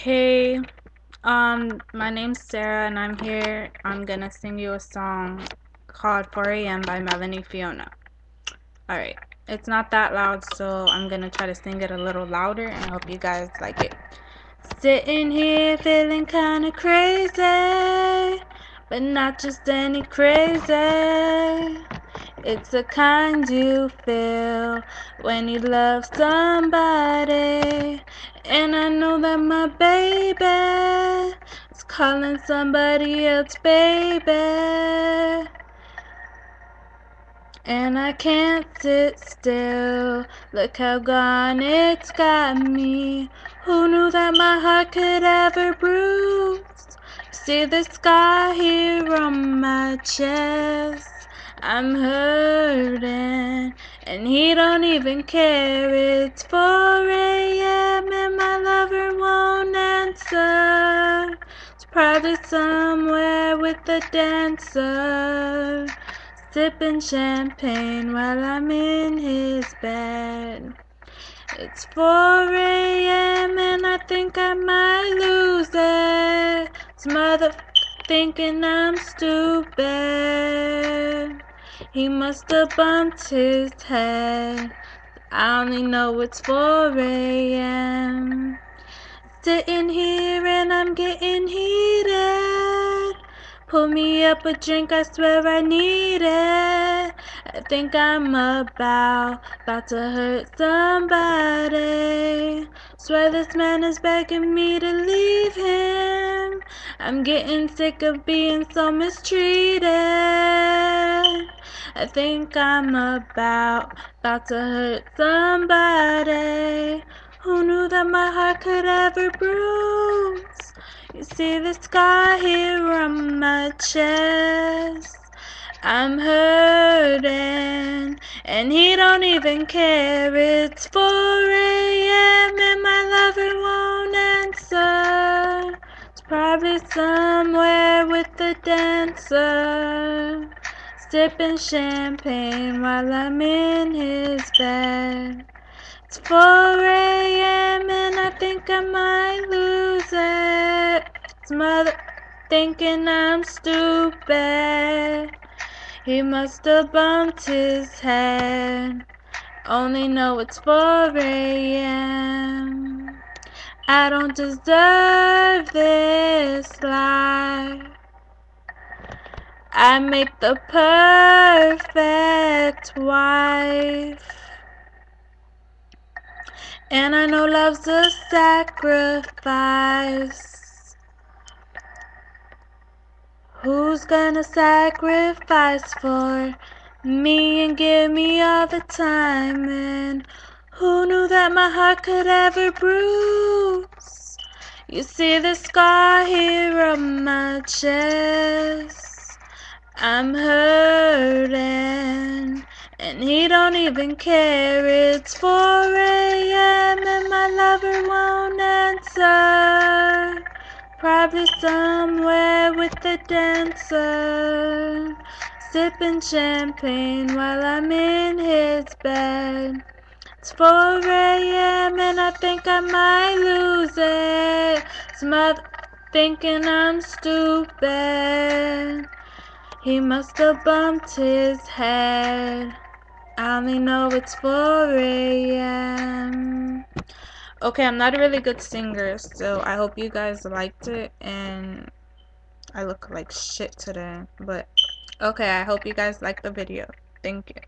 Hey, my name's Sarah and I'm here. I'm gonna sing you a song called 4 a.m. by Melanie Fiona. Alright, it's not that loud, so I'm gonna try to sing it a little louder and I hope you guys like it. Sitting here feeling kinda crazy, but not just any crazy. It's the kind you feel when you love somebody. And I know that my baby is calling somebody else baby. And I can't sit still. Look how gone it's got me. Who knew that my heart could ever bruise? See the scar here on my chest. I'm hurting, and he don't even care. It's 4 a.m. and my lover won't answer. It's probably somewhere with a dancer, sipping champagne while I'm in his bed. It's 4 a.m. and I think I might lose it. This mother thinking I'm stupid. He must have bumped his head. I only know it's 4 a.m. Sitting here and I'm getting heated. Pull me up a drink, I swear I need it. I think I'm about to hurt somebody. Swear this man is begging me to leave him. I'm getting sick of being so mistreated. I think I'm about to hurt somebody. Who knew that my heart could ever bruise? You see the scar here on my chest. I'm hurting, and he don't even care. It's 4 a.m. and my lover won't answer. It's probably somewhere with a dancer, sipping champagne while I'm in his bed. It's 4 a.m. and I think I might lose it. His mother thinking I'm stupid. He must have bumped his head. Only know it's 4 a.m. I don't deserve this life. I make the perfect wife. And I know love's a sacrifice. Who's gonna sacrifice for me and give me all the time? And who knew that my heart could ever bruise? You see the scar here on my chest. I'm hurting, and he don't even care. It's 4 a.m. and my lover won't answer. Probably somewhere with a dancer, sipping champagne while I'm in his bed. It's 4 a.m. and I think I might lose it. His mother thinking I'm stupid. He must have bumped his head. I only know it's 4 a.m. Okay, I'm not a really good singer, so I hope you guys liked it, and I look like shit today, but okay, I hope you guys liked the video. Thank you.